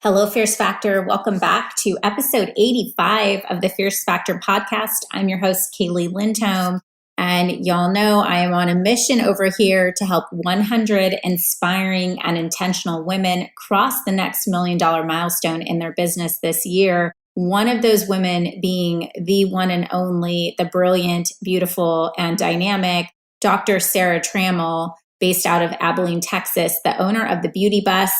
Hello, Fierce Factor. Welcome back to episode 85 of the Fierce Factor podcast. I'm your host, Kaylee Lindholm, and y'all know I am on a mission over here to help 100 inspiring and intentional women cross the next $1 million milestone in their business this year. One of those women being the one and only, the brilliant, beautiful, and dynamic Dr. Sara Trammel, based out of Abilene, Texas, the owner of the Beauty Bus.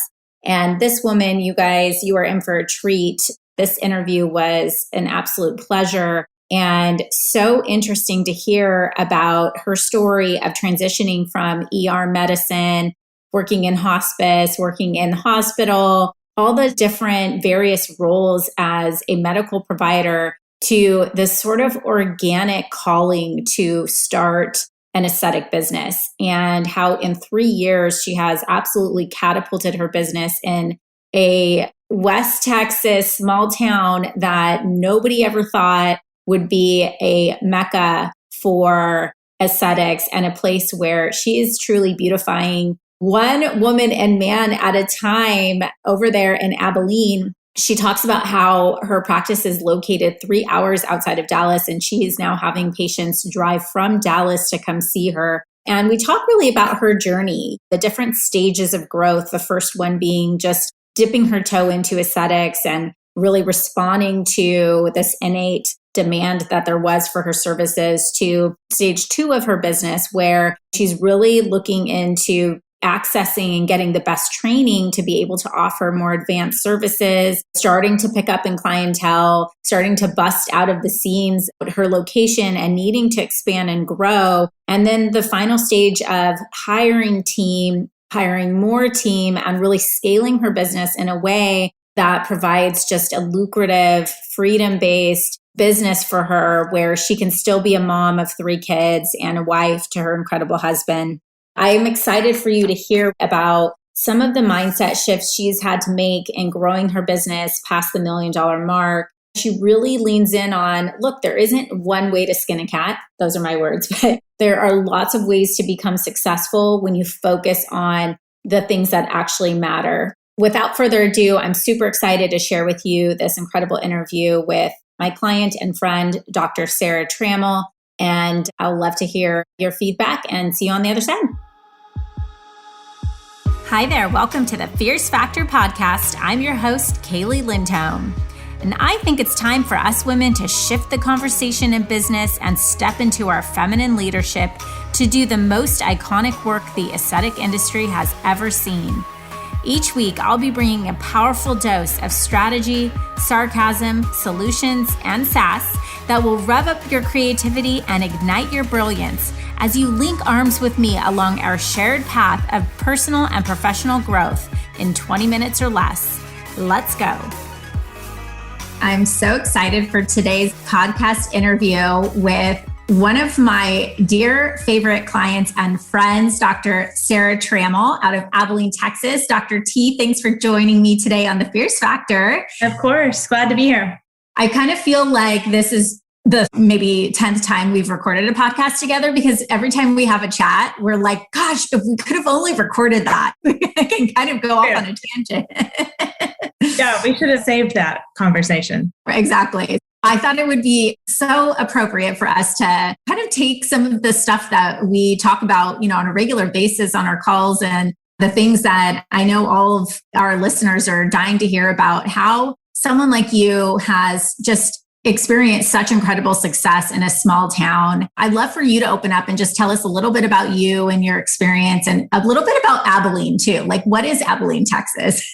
And this woman, you guys, you are in for a treat. This interview was an absolute pleasure and so interesting to hear about her story of transitioning from ER medicine, working in hospice, working in the hospital, all the different various roles as a medical provider to this sort of organic calling to start an aesthetic business, and how in 3 years she has absolutely catapulted her business in a West Texas small town that nobody ever thought would be a mecca for aesthetics and a place where she is truly beautifying one woman and man at a time over there in Abilene. She talks about how her practice is located 3 hours outside of Dallas, and she is now having patients drive from Dallas to come see her. And we talk really about her journey, the different stages of growth. The first one being just dipping her toe into aesthetics and really responding to this innate demand that there was for her services, to stage 2 of her business, where she's really looking into accessing and getting the best training to be able to offer more advanced services, starting to pick up in clientele, starting to bust out of the seams at her location and needing to expand and grow. And then the final stage of hiring more team, and really scaling her business in a way that provides just a lucrative, freedom-based business for her, where she can still be a mom of 3 kids and a wife to her incredible husband. I am excited for you to hear about some of the mindset shifts she's had to make in growing her business past the $1 million mark. She really leans in on, look, there isn't one way to skin a cat. Those are my words, but there are lots of ways to become successful when you focus on the things that actually matter. Without further ado, I'm super excited to share with you this incredible interview with my client and friend, Dr. Sara Trammel. And I'll love to hear your feedback and see you on the other side. Hi there. Welcome to the Fierce Factor podcast. I'm your host, Kaylee Lindholm. And I think it's time for us women to shift the conversation in business and step into our feminine leadership to do the most iconic work the aesthetic industry has ever seen. Each week, I'll be bringing a powerful dose of strategy, sarcasm, solutions, and sass that will rev up your creativity and ignite your brilliance as you link arms with me along our shared path of personal and professional growth in 20 minutes or less. Let's go. I'm so excited for today's podcast interview with one of my dear favorite clients and friends, Dr. Sara Trammel out of Abilene, Texas. Dr. T, thanks for joining me today on the Fierce Factor. Of course. Glad to be here. I kind of feel like this is the maybe 10th time we've recorded a podcast together, because every time we have a chat, we're like, gosh, if we could have only recorded that, I can kind of go off on a tangent. Yeah, we should have saved that conversation. Exactly. I thought it would be so appropriate for us to kind of take some of the stuff that we talk about, on a regular basis on our calls, and the things that I know all of our listeners are dying to hear about, how someone like you has just experienced such incredible success in a small town. I'd love for you to open up and just tell us a little bit about you and your experience, and a little bit about Abilene too. Like, what is Abilene, Texas?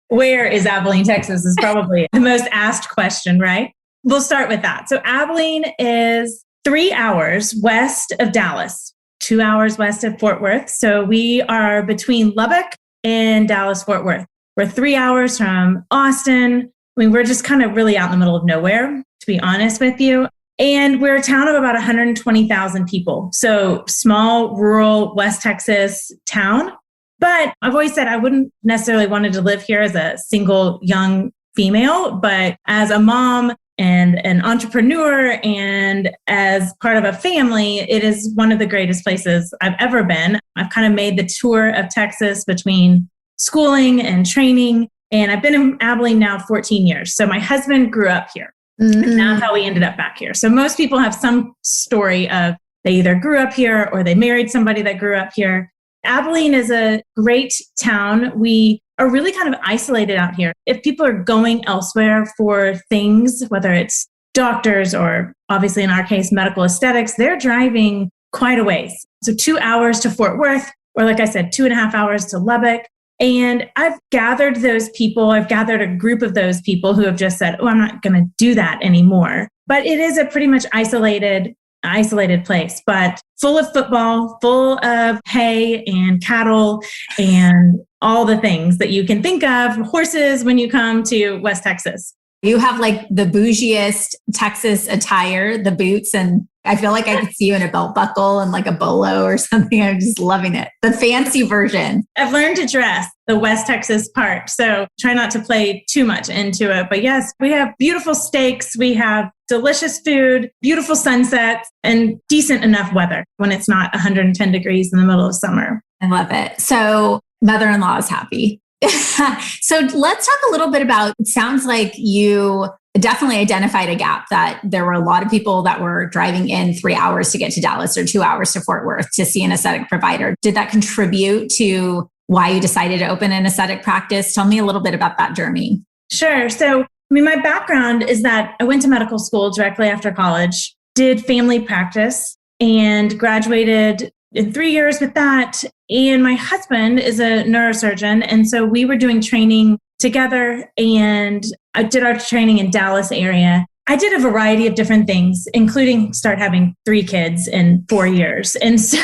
Where is Abilene, Texas is probably the most asked question, right? We'll start with that. So Abilene is 3 hours west of Dallas, 2 hours west of Fort Worth. So we are between Lubbock and Dallas-Fort Worth. We're 3 hours from Austin. I mean, we're just kind of really out in the middle of nowhere, to be honest with you. And we're a town of about 120,000 people. So small, rural, West Texas town. But I've always said I wouldn't necessarily wanted to live here as a single young female, but as a mom and an entrepreneur and as part of a family, it is one of the greatest places I've ever been. I've kind of made the tour of Texas between schooling and training And I've been in Abilene now 14 years. So my husband grew up here. And that's how we ended up back here. So most people have some story of they either grew up here or they married somebody that grew up here. Abilene is a great town. We are really kind of isolated out here. If people are going elsewhere for things, whether it's doctors or obviously in our case, medical aesthetics, they're driving quite a ways. So 2 hours to Fort Worth, or like I said, 2.5 hours to Lubbock. And I've gathered those people. I've gathered a group of those people who have just said, oh, I'm not going to do that anymore. But it is a pretty much isolated place, but full of football, full of hay and cattle and all the things that you can think of, horses when you come to West Texas. You have like the bougiest Texas attire, the boots, and I feel like I could see you in a belt buckle and like a bolo or something. I'm just loving it. The fancy version. I've learned to dress the West Texas part, so try not to play too much into it. But yes, we have beautiful steaks. We have delicious food, beautiful sunsets, and decent enough weather when it's not 110 degrees in the middle of summer. I love it. So mother-in-law is happy. So let's talk a little bit about, it sounds like you definitely identified a gap that there were a lot of people that were driving in 3 hours to get to Dallas or 2 hours to Fort Worth to see an aesthetic provider. Did that contribute to why you decided to open an aesthetic practice? Tell me a little bit about that journey. Sure. So, my background is that I went to medical school directly after college, did family practice, and graduated in 3 years with that. And my husband is a neurosurgeon. And so we were doing training together, and I did our training in Dallas area. I did a variety of different things, including start having 3 kids in 4 years. And so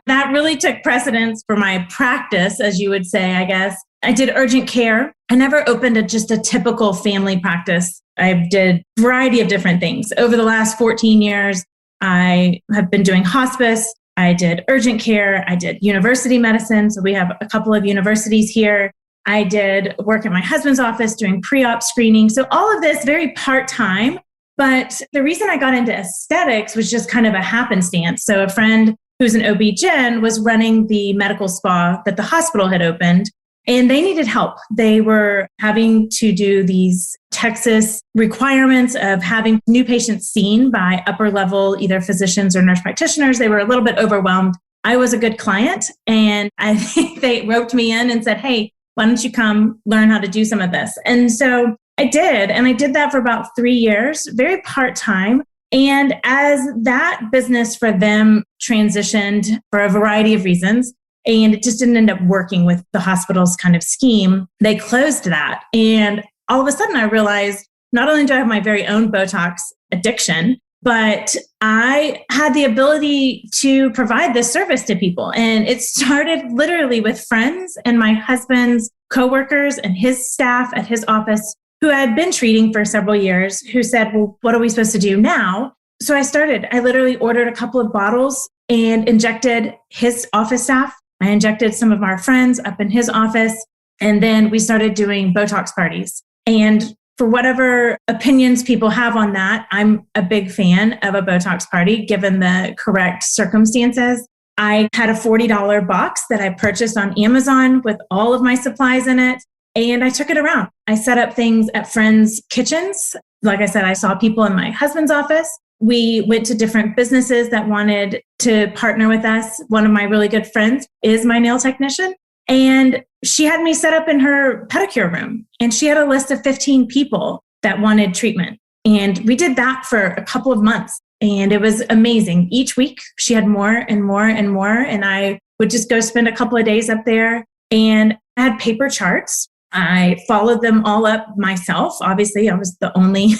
that really took precedence for my practice, as you would say, I guess. I did urgent care. I never opened just a typical family practice. I did a variety of different things. Over the last 14 years, I have been doing hospice. I did urgent care. I did university medicine. So we have a couple of universities here. I did work at my husband's office doing pre-op screening. So all of this very part-time. But the reason I got into aesthetics was just kind of a happenstance. So a friend who's an OB-GYN was running the medical spa that the hospital had opened, and they needed help. They were having to do these Texas requirements of having new patients seen by upper level, either physicians or nurse practitioners. They were a little bit overwhelmed. I was a good client, and I think they roped me in and said, hey, why don't you come learn how to do some of this? And so I did. And I did that for about 3 years, very part-time. And as that business for them transitioned for a variety of reasons, and it just didn't end up working with the hospital's kind of scheme, they closed that. And all of a sudden I realized not only do I have my very own Botox addiction, but I had the ability to provide this service to people. And it started literally with friends and my husband's coworkers and his staff at his office who I had been treating for several years, who said, well, what are we supposed to do now? So I literally ordered a couple of bottles and injected his office staff. I injected some of our friends up in his office. And then we started doing Botox parties. And for whatever opinions people have on that, I'm a big fan of a Botox party, given the correct circumstances. I had a $40 box that I purchased on Amazon with all of my supplies in it. And I took it around. I set up things at friends' kitchens. Like I said, I saw people in my husband's office. We went to different businesses that wanted to partner with us. One of my really good friends is my nail technician. And she had me set up in her pedicure room. And she had a list of 15 people that wanted treatment. And we did that for a couple of months. And it was amazing. Each week, she had more and more and more. And I would just go spend a couple of days up there. And I had paper charts. I followed them all up myself. Obviously, I was the only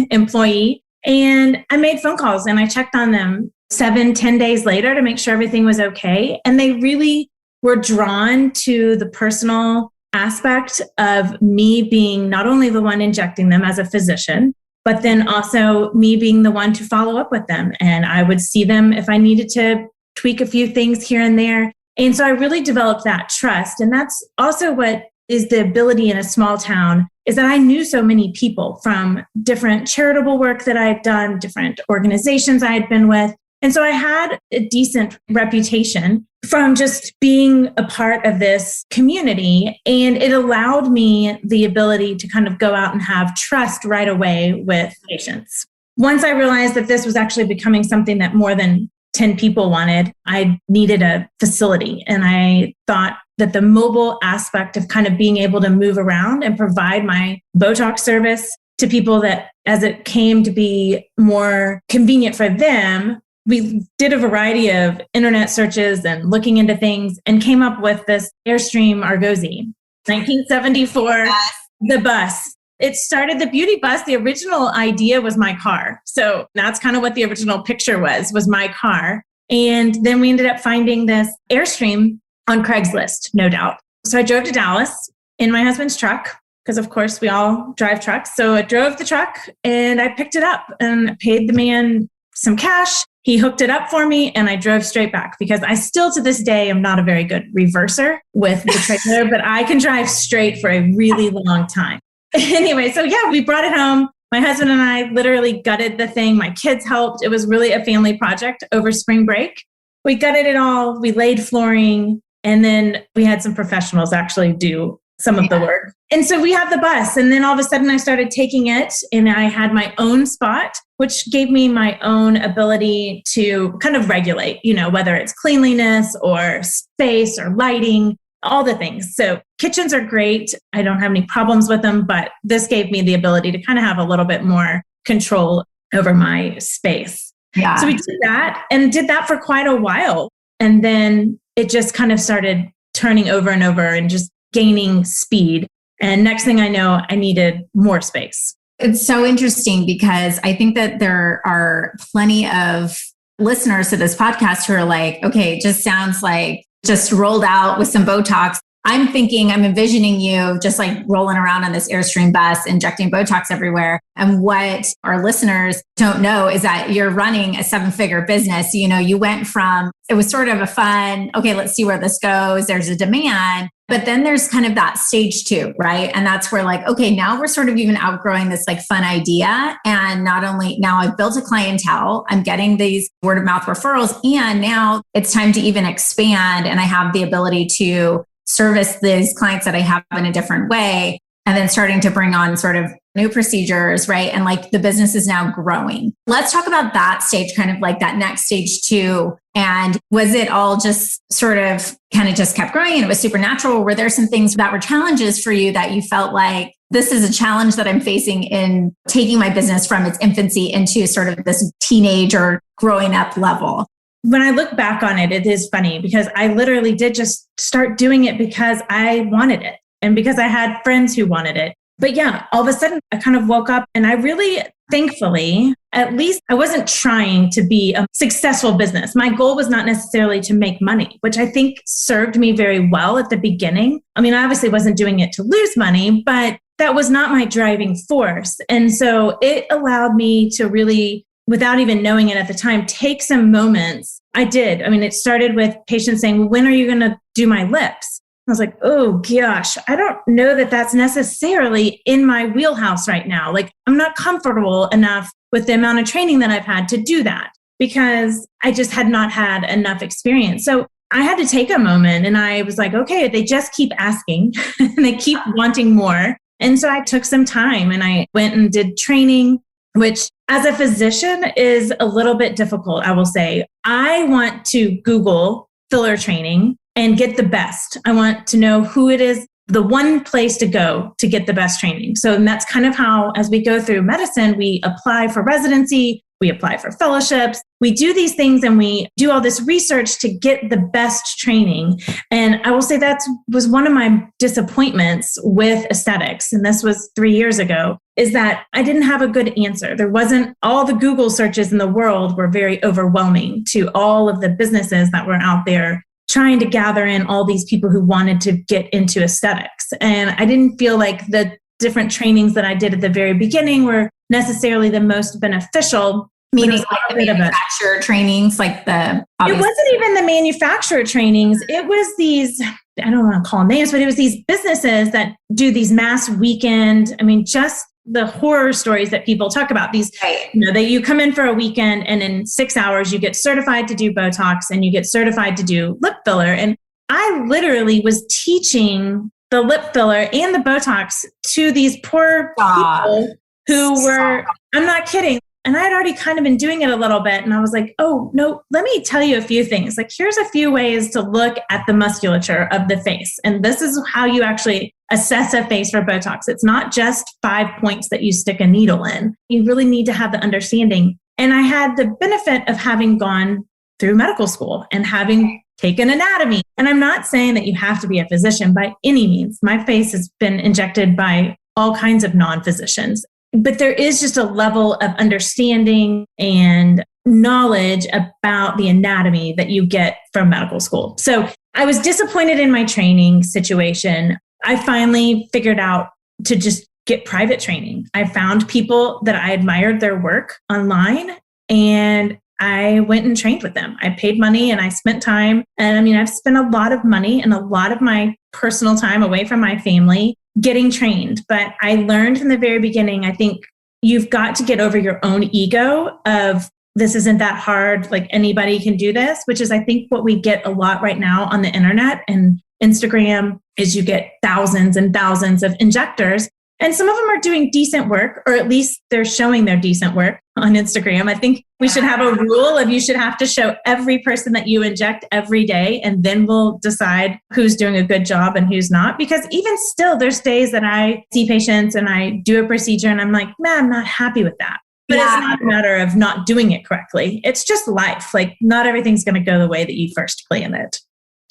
employee. And I made phone calls and I checked on them 7-10 days later to make sure everything was okay. And they really were drawn to the personal aspect of me being not only the one injecting them as a physician, but then also me being the one to follow up with them. And I would see them if I needed to tweak a few things here and there. And so I really developed that trust. And that's also what is the ability in a small town, is that I knew so many people from different charitable work that I had done, different organizations I had been with. And so I had a decent reputation from just being a part of this community. And it allowed me the ability to kind of go out and have trust right away with patients. Once I realized that this was actually becoming something that more than 10 people wanted, I needed a facility. And I thought that the mobile aspect of kind of being able to move around and provide my Botox service to people that as it came to be more convenient for them, we did a variety of internet searches and looking into things and came up with this Airstream Argosy, 1974, yes. The bus. It started the beauty bus. The original idea was my car. So that's kind of what the original picture was my car. And then we ended up finding this Airstream on Craigslist, no doubt. So I drove to Dallas in my husband's truck, because of course we all drive trucks. So I drove the truck and I picked it up and paid the man some cash. He hooked it up for me and I drove straight back, because I still to this day am not a very good reverser with the trailer, but I can drive straight for a really long time. Anyway, so yeah, we brought it home. My husband and I literally gutted the thing. My kids helped. It was really a family project over spring break. We gutted it all. We laid flooring, and then we had some professionals actually do some of the work. And so we have the bus. And then all of a sudden I started taking it and I had my own spot, which gave me my own ability to kind of regulate, whether it's cleanliness or space or lighting, all the things. So kitchens are great. I don't have any problems with them, but this gave me the ability to kind of have a little bit more control over my space. Yeah. So we did that and did that for quite a while. And then it just kind of started turning over and over and just gaining speed. And next thing I know, I needed more space. It's so interesting because I think that there are plenty of listeners to this podcast who are like, okay, it just sounds like just rolled out with some Botox. I'm envisioning you just like rolling around on this Airstream bus, injecting Botox everywhere. And what our listeners don't know is that you're running a 7-figure business. You went from, it was sort of a fun, okay, let's see where this goes. There's a demand. But then there's kind of that stage 2, right? And that's where like, okay, now we're sort of even outgrowing this like fun idea. And not only now I've built a clientele, I'm getting these word of mouth referrals. And now it's time to even expand. And I have the ability to service these clients that I have in a different way. And then starting to bring on sort of new procedures, right? And like the business is now growing. Let's talk about that stage, kind of like that next stage 2. And was it all just sort of kind of just kept growing and it was supernatural? Were there some things that were challenges for you that you felt like this is a challenge that I'm facing in taking my business from its infancy into sort of this teenage or growing up level? When I look back on it, it is funny because I literally did just start doing it because I wanted it and because I had friends who wanted it. But yeah, all of a sudden I kind of woke up and I really, thankfully, at least I wasn't trying to be a successful business. My goal was not necessarily to make money, which I think served me very well at the beginning. I mean, I obviously wasn't doing it to lose money, but that was not my driving force. And so it allowed me to really, without even knowing it at the time, take some moments. I did. I mean, it started with patients saying, well, when are you going to do my lips? I was like, oh gosh, I don't know that that's necessarily in my wheelhouse right now. Like, I'm not comfortable enough with the amount of training that I've had to do that because I just had not had enough experience. So I had to take a moment and I was like, okay, they just keep asking and they keep wanting more. And so I took some time and I went and did training, which as a physician is a little bit difficult, I will say. I want to Google filler training and get the best. I want to know who it is, the one place to go to get the best training. So that's kind of how, as we go through medicine, we apply for residency, we apply for fellowships, we do these things and we do all this research to get the best training. And I will say that was one of my disappointments with aesthetics. And this was 3 years ago, is that I didn't have a good answer. There wasn't, all the Google searches in the world were very overwhelming to all of the businesses that were out there trying to gather in all these people who wanted to get into aesthetics. And I didn't feel like the different trainings that I did at the very beginning were necessarily the most beneficial. Meaning like the manufacturer trainings, like the... It wasn't even the manufacturer trainings. It was these, I don't want to call them names, but it was these businesses that do these mass weekend. I mean, just the horror stories that people talk about. These, Right. you come in for a weekend and in 6 hours you get certified to do Botox and you get certified to do lip filler. And I literally was teaching the lip filler and the Botox to these poor people who were, I'm not kidding. And I had already kind of been doing it a little bit. And I was like, oh, no, let me tell you a few things. Like, here's a few ways to look at the musculature of the face. And this is how you actually assess a face for Botox. It's not just 5 points that you stick a needle in. You really need to have the understanding. And I had the benefit of having gone through medical school and having taken anatomy. And I'm not saying that you have to be a physician by any means. My face has been injected by all kinds of non-physicians. But there is just a level of understanding and knowledge about the anatomy that you get from medical school. So I was disappointed in my training situation. I finally figured out to just get private training. I found people that I admired their work online, and I went and trained with them. I paid money and I spent time. And I mean, I've spent a lot of money and a lot of my personal time away from my family getting trained. But I learned from the very beginning, I think you've got to get over your own ego of this isn't that hard, like anybody can do this, which is I think what we get a lot right now on the internet and Instagram is you get thousands and thousands of injectors. And some of them are doing decent work, or at least they're showing their decent work on Instagram. I think we should have a rule of you should have to show every person that you inject every day, and then we'll decide who's doing a good job and who's not. Because even still, there's days that I see patients and I do a procedure and I'm like, man, I'm not happy with that. But it's not a matter of not doing it correctly. It's just life. Like not everything's going to go the way that you first plan it.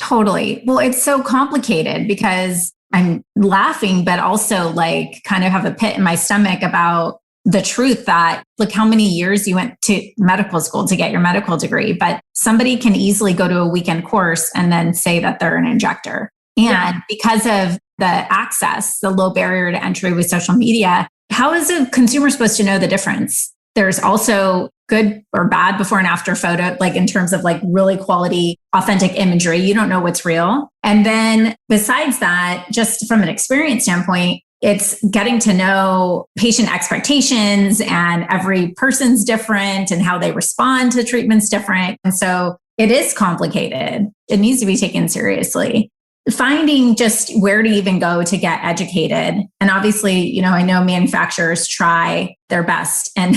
Totally. Well, it's so complicated because I'm laughing, but also like kind of have a pit in my stomach about the truth that look how many years you went to medical school to get your medical degree, but somebody can easily go to a weekend course and then say that they're an injector. And because of the access, the low barrier to entry with social media, how is a consumer supposed to know the difference? There's also good or bad before and after photo, like in terms of like really quality, authentic imagery. You don't know what's real. And then besides that, just from an experience standpoint, it's getting to know patient expectations, and every person's different and how they respond to treatment's different. And so it is complicated. It needs to be taken seriously. Finding just where to even go to get educated. And obviously, I know manufacturers try their best, and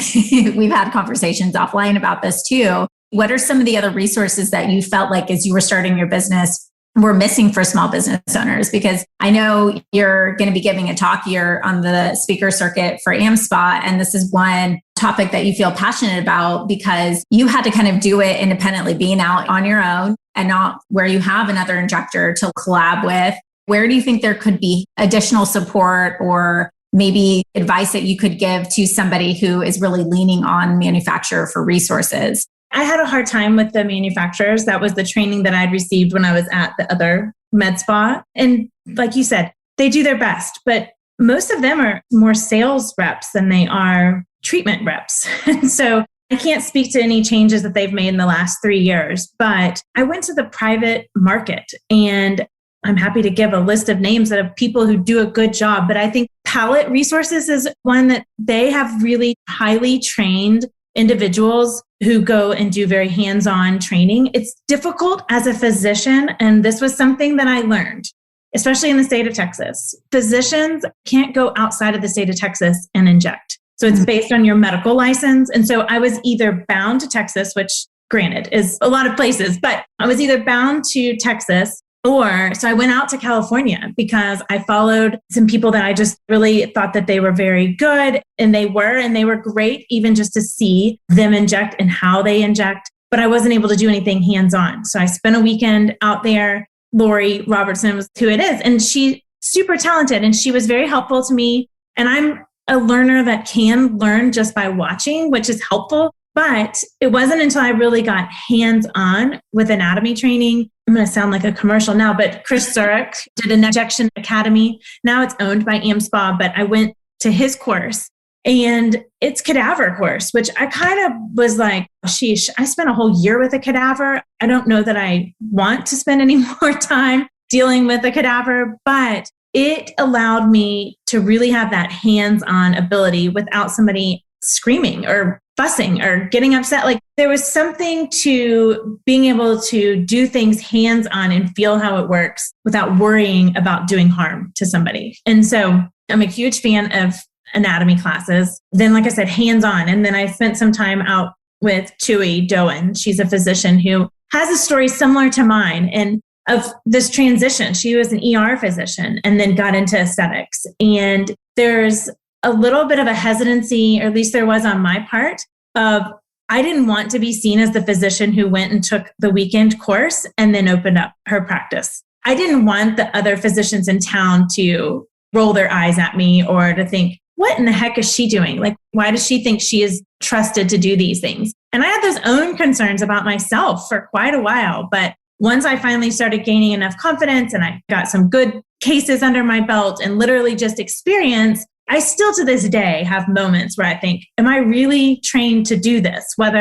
we've had conversations offline about this too. What are some of the other resources that you felt like as you were starting your business were missing for small business owners? Because I know you're going to be giving a talk here on the speaker circuit for AmSpa, and this is one topic that you feel passionate about because you had to kind of do it independently, being out on your own and not where you have another injector to collab with. Where do you think there could be additional support or maybe advice that you could give to somebody who is really leaning on manufacturer for resources? I had a hard time with the manufacturers. That was the training that I'd received when I was at the other med spa. And like you said, they do their best, but most of them are more sales reps than they are treatment reps. And so I can't speak to any changes that they've made in the last 3 years, but I went to the private market, and I'm happy to give a list of names of people who do a good job. But I think Palette Resources is one that they have really highly trained individuals who go and do very hands-on training. It's difficult as a physician, and this was something that I learned, especially in the state of Texas. Physicians can't go outside of the state of Texas and inject. So it's based on your medical license. And so I was either bound to Texas, which granted is a lot of places, but I was either bound to Texas so I went out to California because I followed some people that I just really thought that they were very good, and they were great even just to see them inject and how they inject, but I wasn't able to do anything hands-on. So I spent a weekend out there. Lori Robertson was who it is, and she's super talented, and she was very helpful to me. And I'm a learner that can learn just by watching, which is helpful. But it wasn't until I really got hands-on with anatomy training. I'm going to sound like a commercial now, but Chris Zurich did an injection academy. Now it's owned by AmSpa, but I went to his course, and it's cadaver course, which I kind of was like, sheesh, I spent a whole year with a cadaver. I don't know that I want to spend any more time dealing with a cadaver, but it allowed me to really have that hands-on ability without somebody screaming or fussing or getting upset. Like there was something to being able to do things hands-on and feel how it works without worrying about doing harm to somebody. And so I'm a huge fan of anatomy classes. Then, like I said, hands-on. And then I spent some time out with Chewy Doan. She's a physician who has a story similar to mine and of this transition. She was an ER physician and then got into aesthetics. And there's a little bit of a hesitancy, or at least there was on my part, of I didn't want to be seen as the physician who went and took the weekend course and then opened up her practice. I didn't want the other physicians in town to roll their eyes at me or to think, what in the heck is she doing? Like, why does she think she is trusted to do these things? And I had those own concerns about myself for quite a while. But once I finally started gaining enough confidence and I got some good cases under my belt and literally just experience, I still to this day have moments where I think, am I really trained to do this? What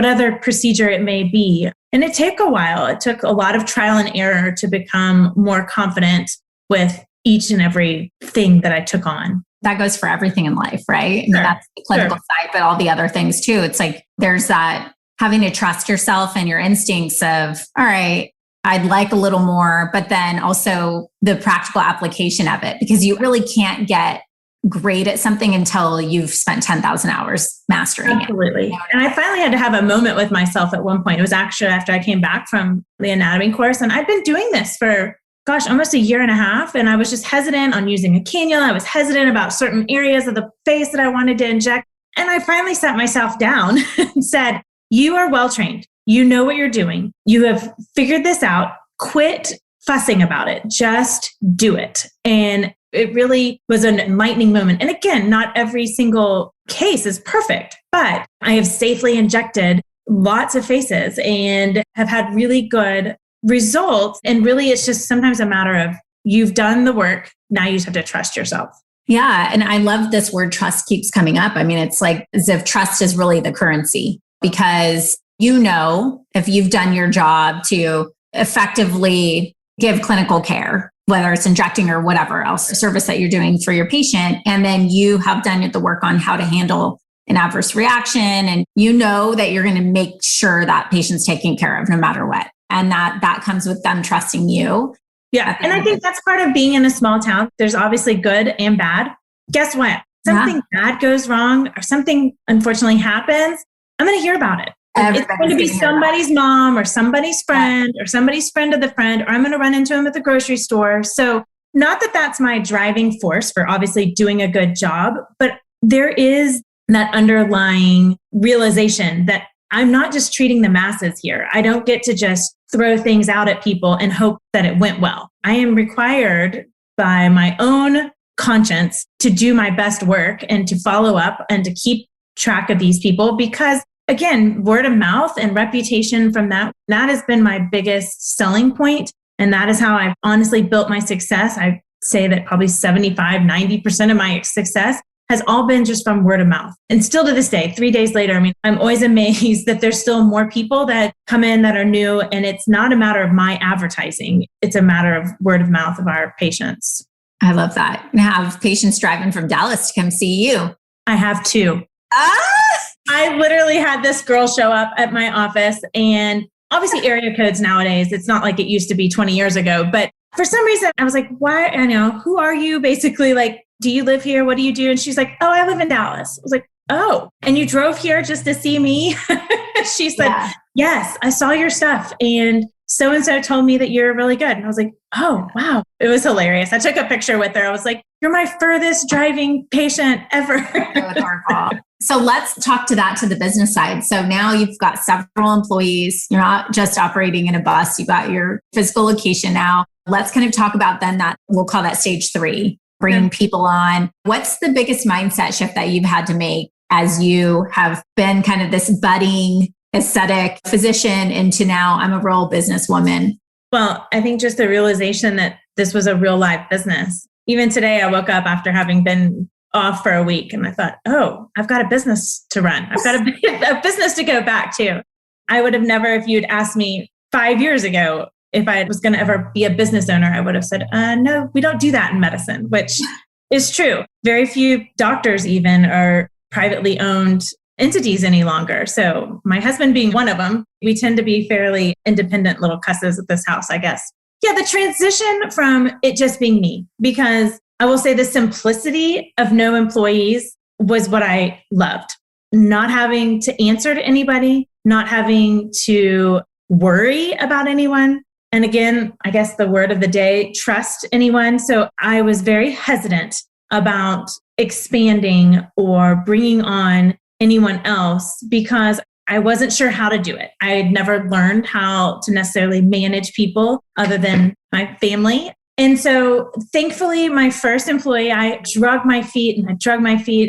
other procedure it may be. And it took a while. It took a lot of trial and error to become more confident with each and every thing that I took on. That goes for everything in life, right? Sure. That's the clinical side, but all the other things too. It's like there's that having to trust yourself and your instincts of, all right, I'd like a little more, but then also the practical application of it, because you really can't get great at something until you've spent 10,000 hours mastering it. Absolutely. And I finally had to have a moment with myself at one point. It was actually after I came back from the anatomy course, and I'd been doing this for almost a year and a half. And I was just hesitant on using a cannula. I was hesitant about certain areas of the face that I wanted to inject. And I finally sat myself down and said, you are well-trained. You know what you're doing. You have figured this out. Quit fussing about it. Just do it. And it really was an enlightening moment. And again, not every single case is perfect, but I have safely injected lots of faces and have had really good results. And really, it's just sometimes a matter of you've done the work. Now you just have to trust yourself. Yeah. And I love this word trust keeps coming up. I mean, it's like as if trust is really the currency, because you know, if you've done your job to effectively give clinical care, whether it's injecting or whatever else service that you're doing for your patient, and then you have done the work on how to handle an adverse reaction, and you know that you're going to make sure that patient's taken care of no matter what. And that comes with them trusting you. Yeah. And I think that's part of being in a small town. There's obviously good and bad. Guess what? Something bad goes wrong or something unfortunately happens, I'm going to hear about it. It's going to be somebody's mom or somebody's friend or somebody's friend of the friend, or I'm going to run into them at the grocery store. So not that that's my driving force for obviously doing a good job, but there is that underlying realization that I'm not just treating the masses here. I don't get to just throw things out at people and hope that it went well. I am required by my own conscience to do my best work and to follow up and to keep track of these people, because again, word of mouth and reputation from that has been my biggest selling point. And that is how I've honestly built my success. I say that probably 75, 90% of my success has all been just from word of mouth. And still to this day, 3 days later, I mean, I'm always amazed that there's still more people that come in that are new. And it's not a matter of my advertising. It's a matter of word of mouth of our patients. I love that. And have patients driving from Dallas to come see you. I have two. I literally had this girl show up at my office, and obviously area codes nowadays, it's not like it used to be 20 years ago, but for some reason I was like, why, I know, who are you? Basically, like, do you live here? What do you do? And she's like, oh, I live in Dallas. I was like, oh, and you drove here just to see me? She said, yes, I saw your stuff. And so-and-so told me that you're really good. And I was like, oh, wow. It was hilarious. I took a picture with her. I was like, you're my furthest driving patient ever. So let's talk to the business side. So now you've got several employees. You're not just operating in a bus. You got your physical location now. Let's kind of talk about then that, we'll call that stage 3, bringing people on. What's the biggest mindset shift that you've had to make as you have been kind of this budding aesthetic physician into now I'm a real businesswoman? Well, I think just the realization that this was a real live business. Even today, I woke up after having been off for a week and I thought, oh, I've got a business to run. I've got a business to go back to. I would have never, if you'd asked me 5 years ago, if I was going to ever be a business owner, I would have said, no, we don't do that in medicine, which is true. Very few doctors even are privately owned entities any longer. So my husband being one of them, we tend to be fairly independent little cusses at this house, I guess. Yeah, the transition from it just being me, because I will say the simplicity of no employees was what I loved. Not having to answer to anybody, not having to worry about anyone. And again, I guess the word of the day, trust anyone. So I was very hesitant about expanding or bringing on anyone else because I wasn't sure how to do it. I had never learned how to necessarily manage people other than my family. And so thankfully, my first employee, I drug my feet.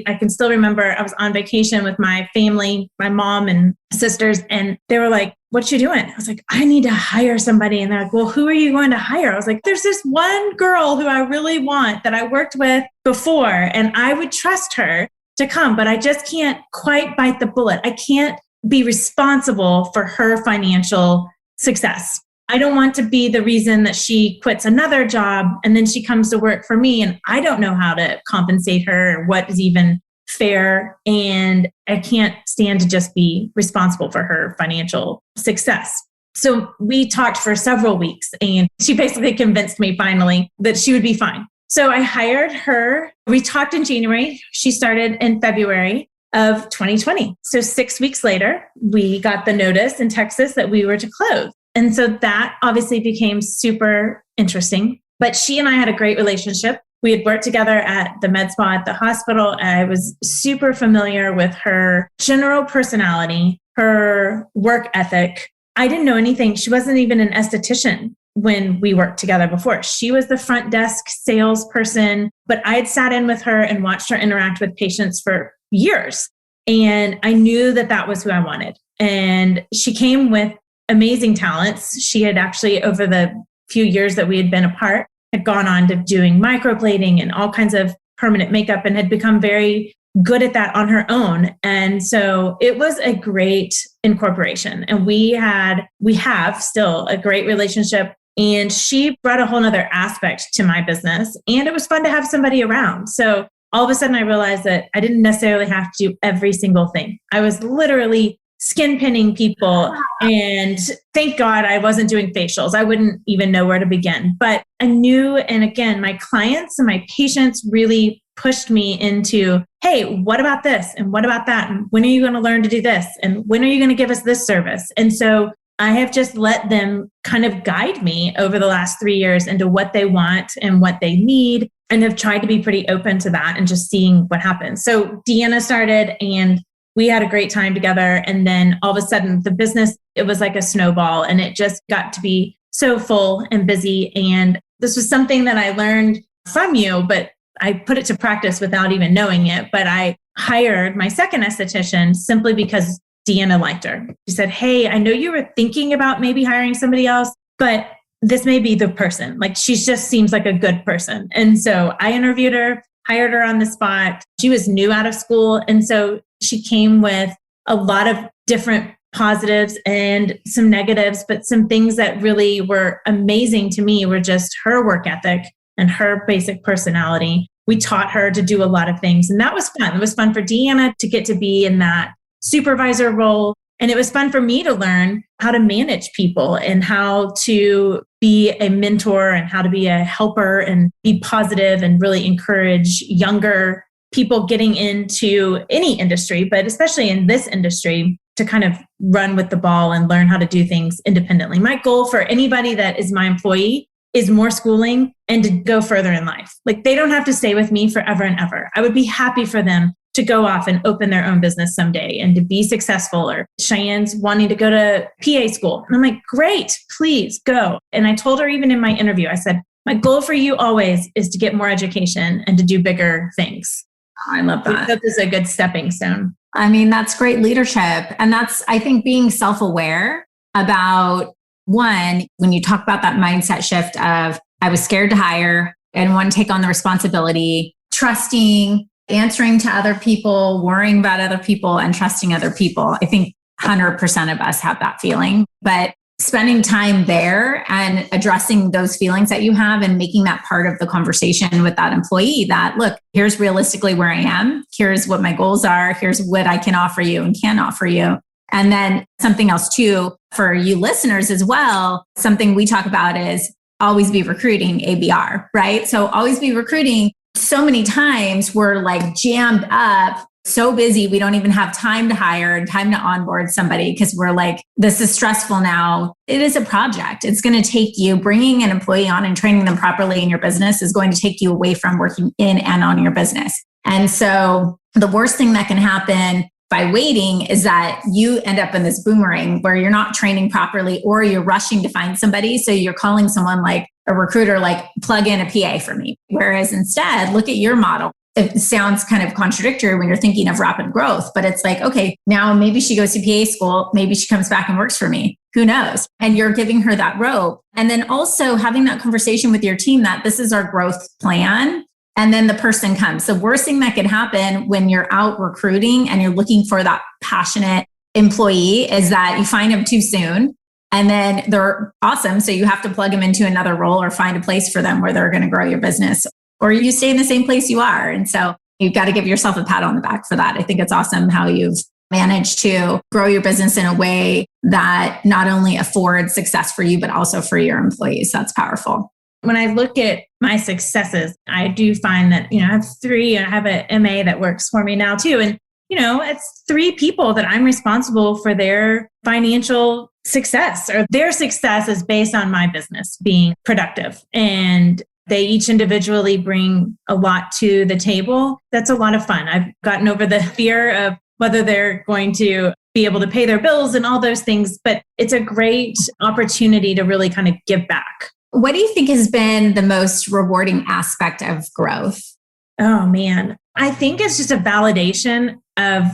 I can still remember I was on vacation with my family, my mom and sisters, and they were like, "What you doing?" I was like, "I need to hire somebody." And they're like, "Well, who are you going to hire?" I was like, "There's this one girl who I really want that I worked with before, and I would trust her to come, but I just can't quite bite the bullet. I can't be responsible for her financial success. I don't want to be the reason that she quits another job and then she comes to work for me and I don't know how to compensate her or what is even fair. And I can't stand to just be responsible for her financial success." So we talked for several weeks and she basically convinced me finally that she would be fine. So I hired her. We talked in January. She started in February of 2020. So 6 weeks later, we got the notice in Texas that we were to close. And so that obviously became super interesting. But she and I had a great relationship. We had worked together at the med spa at the hospital. I was super familiar with her general personality, her work ethic. I didn't know anything. She wasn't even an esthetician when we worked together before. She was the front desk salesperson, but I had sat in with her and watched her interact with patients for years. And I knew that that was who I wanted. And she came with amazing talents. She had actually, over the few years that we had been apart, had gone on to doing microblading and all kinds of permanent makeup and had become very good at that on her own. And so it was a great incorporation. And we have still a great relationship. And she brought a whole nother aspect to my business. And it was fun to have somebody around. So all of a sudden I realized that I didn't necessarily have to do every single thing. I was literally skin pinning people. And thank God I wasn't doing facials. I wouldn't even know where to begin. But I knew, and again, my clients and my patients really pushed me into, hey, what about this? And what about that? And when are you going to learn to do this? And when are you going to give us this service? And so I have just let them kind of guide me over the last 3 years into what they want and what they need, and have tried to be pretty open to that and just seeing what happens. So Deanna started and we had a great time together. And then all of a sudden the business, it was like a snowball and it just got to be so full and busy. And this was something that I learned from you, but I put it to practice without even knowing it. But I hired my second esthetician simply because Deanna liked her. She said, "Hey, I know you were thinking about maybe hiring somebody else, but this may be the person. Like, she just seems like a good person." And so I interviewed her, hired her on the spot. She was new out of school. And so she came with a lot of different positives and some negatives, but some things that really were amazing to me were just her work ethic and her basic personality. We taught her to do a lot of things, and that was fun. It was fun for Deanna to get to be in that supervisor role. And it was fun for me to learn how to manage people and how to be a mentor and how to be a helper and be positive and really encourage younger people getting into any industry, but especially in this industry, to kind of run with the ball and learn how to do things independently. My goal for anybody that is my employee is more schooling and to go further in life. Like, they don't have to stay with me forever and ever. I would be happy for them to go off and open their own business someday and to be successful. Or Cheyenne's wanting to go to PA school. And I'm like, great, please go. And I told her even in my interview, I said, my goal for you always is to get more education and to do bigger things. I love that. That is a good stepping stone. I mean, that's great leadership. And that's, I think, being self-aware about, one, when you talk about that mindset shift of, I was scared to hire and want to take on the responsibility, trusting, answering to other people, worrying about other people, and trusting other people. I think 100% of us have that feeling. But spending time there and addressing those feelings that you have and making that part of the conversation with that employee that, look, here's realistically where I am. Here's what my goals are. Here's what I can offer you and can offer you. And then something else too, for you listeners as well, something we talk about is always be recruiting, ABR, right? So always be recruiting. So many times we're like jammed up, so busy, we don't even have time to hire and time to onboard somebody because we're like, this is stressful now. It is a project. It's going to take you, bringing an employee on and training them properly in your business is going to take you away from working in and on your business. And so the worst thing that can happen by waiting is that you end up in this boomerang where you're not training properly or you're rushing to find somebody. So you're calling someone like a recruiter, like plug in a PA for me. Whereas instead, look at your model. It sounds kind of contradictory when you're thinking of rapid growth, but it's like, okay, now maybe she goes to PA school. Maybe she comes back and works for me. Who knows? And you're giving her that rope. And then also having that conversation with your team that this is our growth plan. And then the person comes. The worst thing that could happen when you're out recruiting and you're looking for that passionate employee is that you find them too soon and then they're awesome. So you have to plug them into another role or find a place for them where they're going to grow your business, or you stay in the same place you are. And so you've got to give yourself a pat on the back for that. I think it's awesome how you've managed to grow your business in a way that not only affords success for you, but also for your employees. That's powerful. When I look at my successes, I do find that, I have three, and I have an MA that works for me now too. And, it's three people that I'm responsible for their financial success, or their success is based on my business being productive. And they each individually bring a lot to the table. That's a lot of fun. I've gotten over the fear of whether they're going to be able to pay their bills and all those things, but it's a great opportunity to really kind of give back. What do you think has been the most rewarding aspect of growth? Oh man, I think it's just a validation of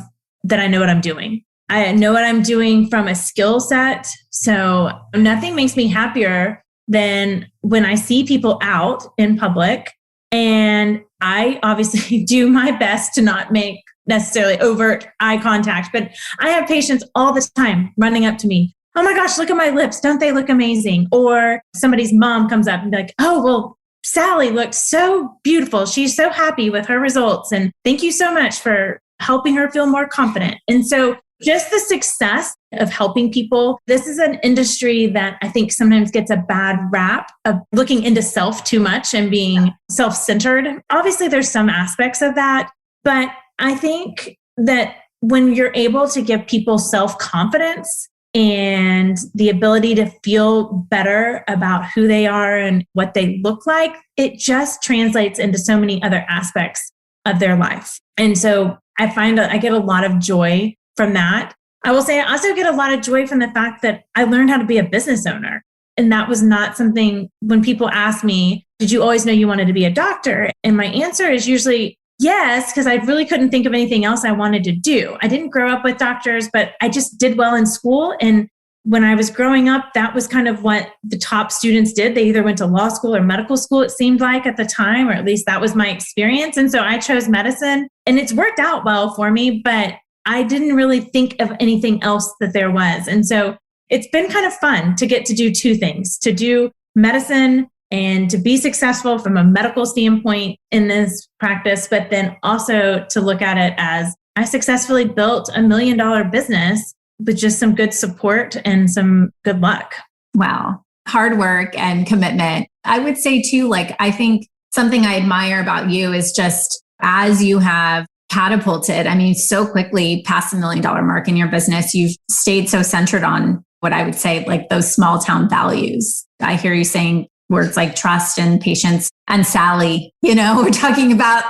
that I know what I'm doing. I know what I'm doing from a skill set. So nothing makes me happier than when I see people out in public, and I obviously do my best to not make necessarily overt eye contact, but I have patients all the time running up to me. Oh my gosh, look at my lips. Don't they look amazing? Or somebody's mom comes up and be like, oh, well, Sally looked so beautiful. She's so happy with her results. And thank you so much for helping her feel more confident. And so just the success of helping people. This is an industry that I think sometimes gets a bad rap of looking into self too much and being self-centered. Obviously, there's some aspects of that, but I think that when you're able to give people self-confidence and the ability to feel better about who they are and what they look like, it just translates into so many other aspects of their life. And so I find that I get a lot of joy from that. I will say I also get a lot of joy from the fact that I learned how to be a business owner. And that was not something when people ask me, did you always know you wanted to be a doctor? And my answer is usually yes, because I really couldn't think of anything else I wanted to do. I didn't grow up with doctors, but I just did well in school. And when I was growing up, that was kind of what the top students did. They either went to law school or medical school, it seemed like at the time, or at least that was my experience. And so I chose medicine, and it's worked out well for me, but I didn't really think of anything else that there was. And so it's been kind of fun to get to do two things, to do medicine and to be successful from a medical standpoint in this practice, but then also to look at it as I successfully built $1 million business with just some good support and some good luck. Wow. Hard work and commitment. I would say too, I think something I admire about you is just as you have catapulted, so quickly past $1 million mark in your business, you've stayed so centered on what I would say, those small town values. I hear you saying words like trust and patience and Sally, we're talking about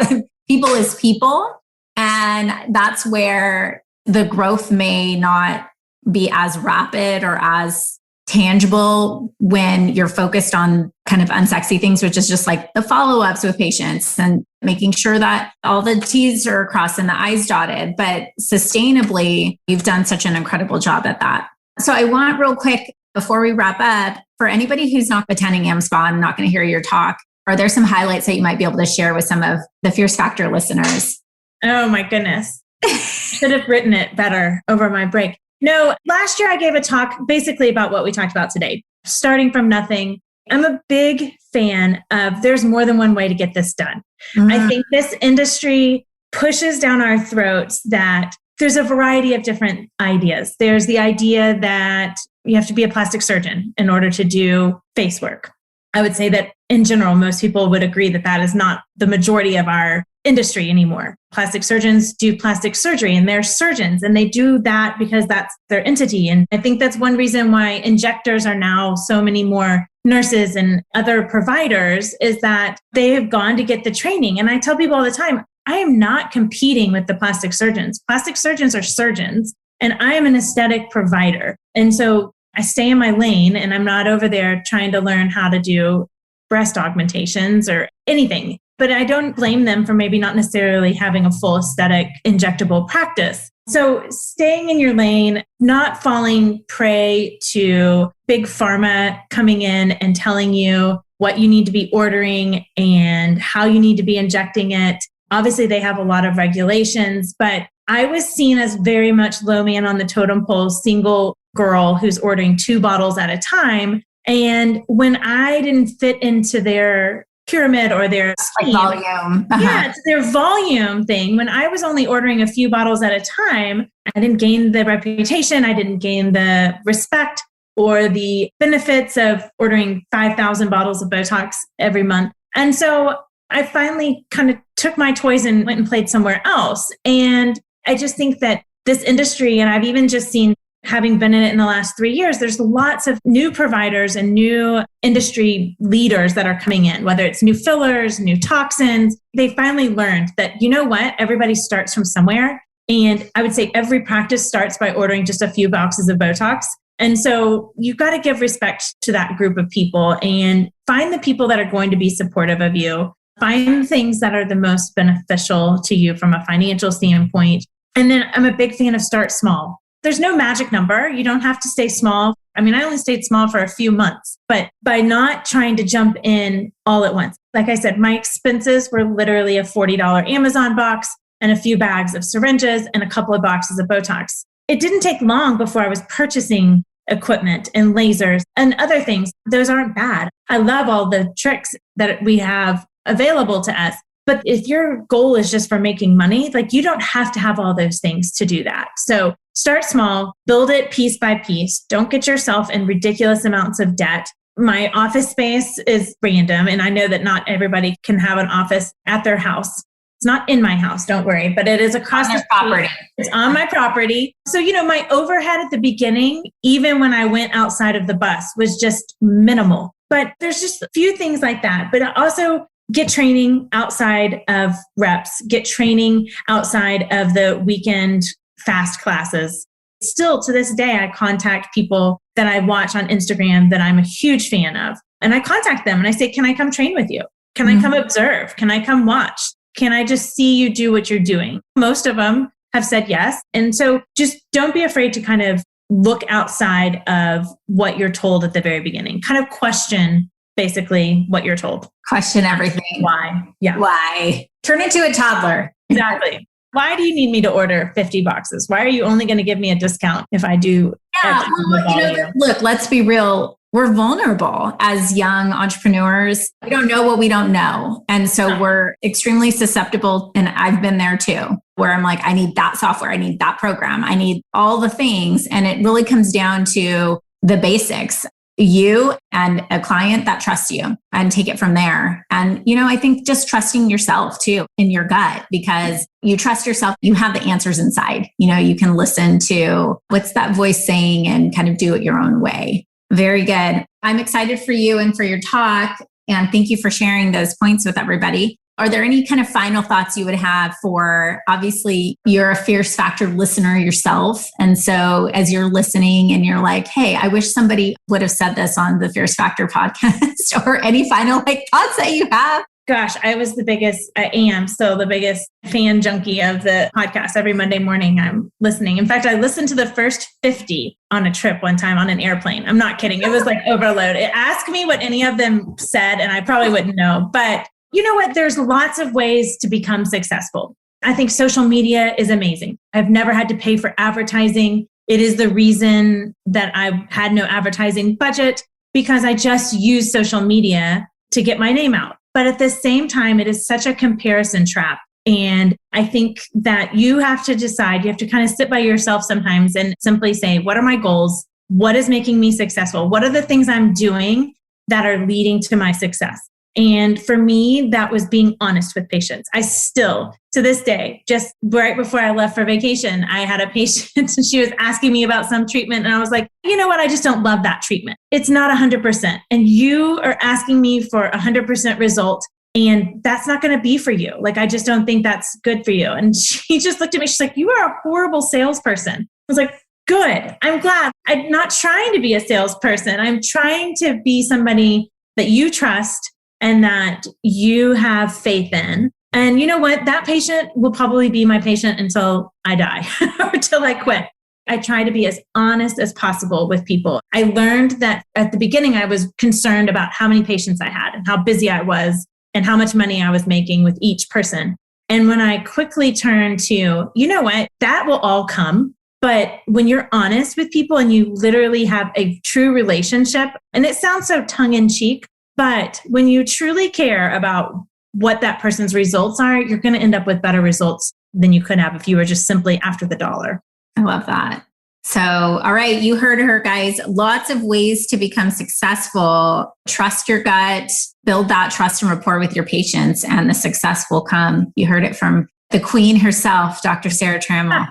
people as people. And that's where the growth may not be as rapid or as tangible when you're focused on kind of unsexy things, which is just the follow-ups with patients and making sure that all the T's are crossed and the I's dotted. But sustainably, you've done such an incredible job at that. So I want real quick, before we wrap up, for anybody who's not attending AmSpa and not going to hear your talk, are there some highlights that you might be able to share with some of the Fierce Factor listeners? Oh my goodness. Should have written it better over my break. No, last year I gave a talk basically about what we talked about today, starting from nothing. I'm a big fan of there's more than one way to get this done. I think this industry pushes down our throats that there's a variety of different ideas. There's the idea that you have to be a plastic surgeon in order to do face work. I would say that in general, most people would agree that that is not the majority of our industry anymore. Plastic surgeons do plastic surgery and they're surgeons and they do that because that's their entity. And I think that's one reason why injectors are now so many more nurses and other providers is that they have gone to get the training. And I tell people all the time, I am not competing with the plastic surgeons. Plastic surgeons are surgeons and I am an aesthetic provider. And so I stay in my lane and I'm not over there trying to learn how to do breast augmentations or anything. But I don't blame them for maybe not necessarily having a full aesthetic injectable practice. So staying in your lane, not falling prey to big pharma coming in and telling you what you need to be ordering and how you need to be injecting it. Obviously, they have a lot of regulations, but I was seen as very much low man on the totem pole, single girl who's ordering 2 bottles at a time. And when I didn't fit into their pyramid or their scheme, like volume. Yeah, it's their volume thing. When I was only ordering a few bottles at a time, I didn't gain the reputation. I didn't gain the respect or the benefits of ordering 5,000 bottles of Botox every month. And so I finally kind of took my toys and went and played somewhere else. And I just think that this industry, and I've even just seen, having been in it in the last 3 years, there's lots of new providers and new industry leaders that are coming in, whether it's new fillers, new toxins. They finally learned that, you know what, everybody starts from somewhere. And I would say every practice starts by ordering just a few boxes of Botox. And so you've got to give respect to that group of people and find the people that are going to be supportive of you. Find things that are the most beneficial to you from a financial standpoint. And then I'm a big fan of start small. There's no magic number. You don't have to stay small. I mean, I only stayed small for a few months, but by not trying to jump in all at once. Like I said, my expenses were literally a $40 Amazon box and a few bags of syringes and a couple of boxes of Botox. It didn't take long before I was purchasing equipment and lasers and other things. Those aren't bad. I love all the tricks that we have available to us. But if your goal is just for making money, like you don't have to have all those things to do that. So start small, build it piece by piece. Don't get yourself in ridiculous amounts of debt. My office space is random, and I know that not everybody can have an office at their house. It's not in my house, don't worry, but it is across the property. It's on my property. So, my overhead at the beginning, even when I went outside of the bus, was just minimal. But there's just a few things like that. But also get training outside of reps, get training outside of the weekend fast classes. Still to this day, I contact people that I watch on Instagram that I'm a huge fan of. And I contact them and I say, can I come train with you? Can I come observe? Can I come watch? Can I just see you do what you're doing? Most of them have said yes. And so just don't be afraid to kind of look outside of what you're told at the very beginning. Kind of question basically what you're told. Question everything. Why? Yeah. Why? Turn into a toddler. Exactly. Why do you need me to order 50 boxes? Why are you only going to give me a discount if I do? Yeah. Look, let's be real. We're vulnerable as young entrepreneurs. We don't know what we don't know. And so we're extremely susceptible. And I've been there too, where I'm like, I need that software. I need that program. I need all the things. And it really comes down to the basics. You and a client that trusts you and take it from there. And, I think just trusting yourself too in your gut, because you trust yourself, you have the answers inside. You can listen to what's that voice saying and kind of do it your own way. Very good. I'm excited for you and for your talk. And thank you for sharing those points with everybody. Are there any kind of final thoughts you would have for, obviously, you're a Fierce Factor listener yourself. And so as you're listening and you're like, hey, I wish somebody would have said this on the Fierce Factor podcast, or any final thoughts that you have? Gosh, I am still the biggest fan junkie of the podcast. Every Monday morning I'm listening. In fact, I listened to the first 50 on a trip one time on an airplane. I'm not kidding. It was like overload. Ask me what any of them said and I probably wouldn't know. But you know what? There's lots of ways to become successful. I think social media is amazing. I've never had to pay for advertising. It is the reason that I had no advertising budget, because I just used social media to get my name out. But at the same time, it is such a comparison trap. And I think that you have to decide, you have to kind of sit by yourself sometimes and simply say, what are my goals? What is making me successful? What are the things I'm doing that are leading to my success? And for me, that was being honest with patients. I still, to this day, just right before I left for vacation, I had a patient and she was asking me about some treatment. And I was like, you know what? I just don't love that treatment. It's not 100%. And you are asking me for 100% result. And that's not going to be for you. Like, I just don't think that's good for you. And she just looked at me. She's like, you are a horrible salesperson. I was like, good. I'm glad. I'm not trying to be a salesperson. I'm trying to be somebody that you trust and that you have faith in. And you know what? That patient will probably be my patient until I die or until I quit. I try to be as honest as possible with people. I learned that at the beginning, I was concerned about how many patients I had and how busy I was and how much money I was making with each person. And when I quickly turned to, you know what? That will all come. But when you're honest with people and you literally have a true relationship, and it sounds so tongue in cheek, but when you truly care about what that person's results are, you're going to end up with better results than you could have if you were just simply after the dollar. I love that. So, all right, you heard her, guys. Lots of ways to become successful. Trust your gut, build that trust and rapport with your patients, and the success will come. You heard it from the queen herself, Dr. Sara Trammel.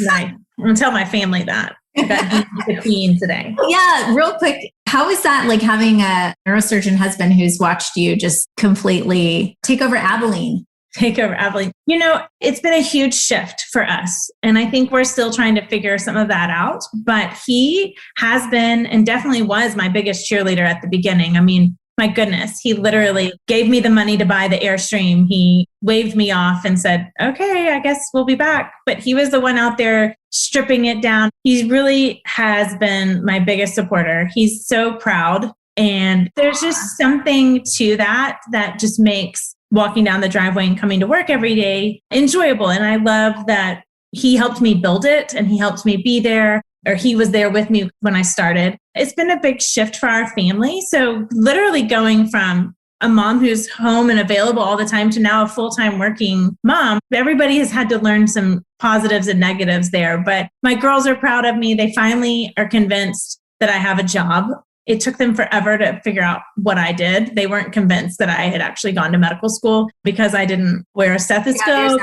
Nice. I'm going to tell my family that. I got the queen today. Yeah, real quick. How is that like having a neurosurgeon husband who's watched you just completely take over Abilene? Take over Abilene. You know, it's been a huge shift for us. And I think we're still trying to figure some of that out. But he has been and definitely was my biggest cheerleader at the beginning. I mean, my goodness, he literally gave me the money to buy the airstream. He waved me off and said, okay, I guess we'll be back. But he was the one out there stripping it down. He really has been my biggest supporter. He's so proud. And there's just something to that just makes walking down the driveway and coming to work every day enjoyable. And I love that he helped me build it and he helped me be there, or he was there with me when I started. It's been a big shift for our family. So literally going from a mom who's home and available all the time to now a full-time working mom, everybody has had to learn some positives and negatives there. But my girls are proud of me. They finally are convinced that I have a job. It took them forever to figure out what I did. They weren't convinced that I had actually gone to medical school because I didn't wear a stethoscope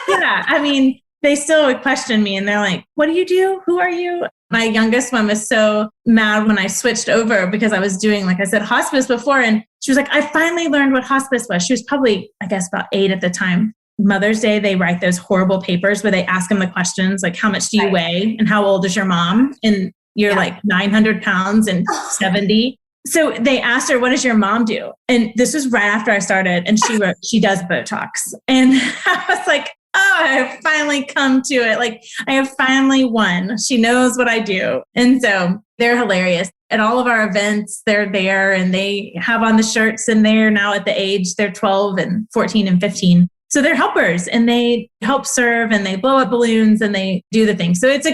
yeah, I mean, they still would question me and they're like, what do you do? Who are you? My youngest one was so mad when I switched over because I was doing, like I said, hospice before. And she was like, I finally learned what hospice was. She was probably, I guess, about 8 at the time. Mother's Day, they write those horrible papers where they ask them the questions like, how much do you weigh? And how old is your mom? And you're like 900 pounds and 70. So they asked her, what does your mom do? And this was right after I started. And she wrote, she does botox. And I was like, oh, I have finally come to it. Like, I have finally won. She knows what I do. And so they're hilarious. At all of our events, they're there and they have on the shirts, and they're now at the age, they're 12 and 14 and 15. So they're helpers and they help serve and they blow up balloons and they do the thing. So it's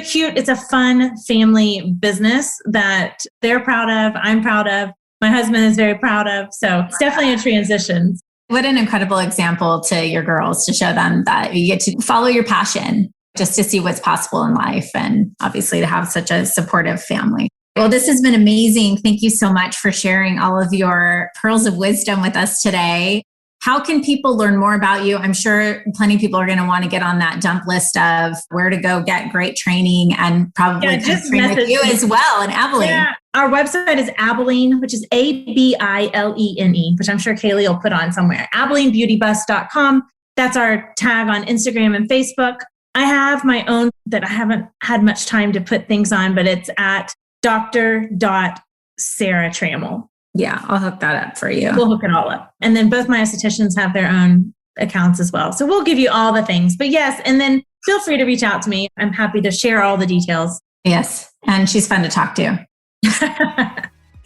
a fun family business that they're proud of. I'm proud of. My husband is very proud of. So it's definitely a transition. What an incredible example to your girls to show them that you get to follow your passion just to see what's possible in life, and obviously to have such a supportive family. Well, this has been amazing. Thank you so much for sharing all of your pearls of wisdom with us today. How can people learn more about you? I'm sure plenty of people are going to want to get on that dump list of where to go get great training and probably just train with you as well in Abilene. Yeah. Our website is Abilene, which is Abilene, which I'm sure Kaylee will put on somewhere. AbileneBeautyBus.com. That's our tag on Instagram and Facebook. I have my own that I haven't had much time to put things on, but it's at Dr. Sara Trammel. Yeah, I'll hook that up for you. We'll hook it all up. And then both my estheticians have their own accounts as well. So we'll give you all the things. But yes, and then feel free to reach out to me. I'm happy to share all the details. Yes. And she's fun to talk to.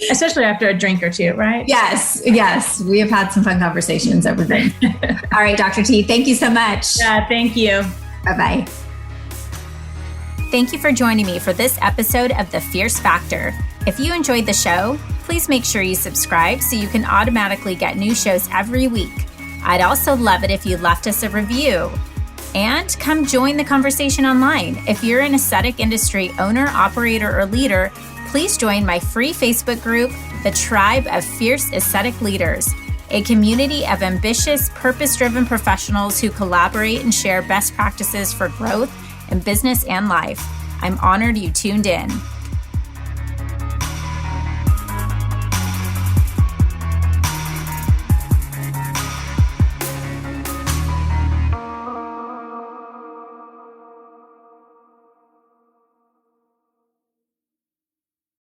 Especially after a drink or two, right? Yes. Yes. We have had some fun conversations over there. All right, Dr. T, thank you so much. Yeah, thank you. Bye-bye. Thank you for joining me for this episode of The Fierce Factor. If you enjoyed the show, please make sure you subscribe so you can automatically get new shows every week. I'd also love it if you left us a review. And come join the conversation online. If you're an aesthetic industry owner, operator, or leader, please join my free Facebook group, The Tribe of Fierce Aesthetic Leaders, a community of ambitious, purpose-driven professionals who collaborate and share best practices for growth in business and life. I'm honored you tuned in.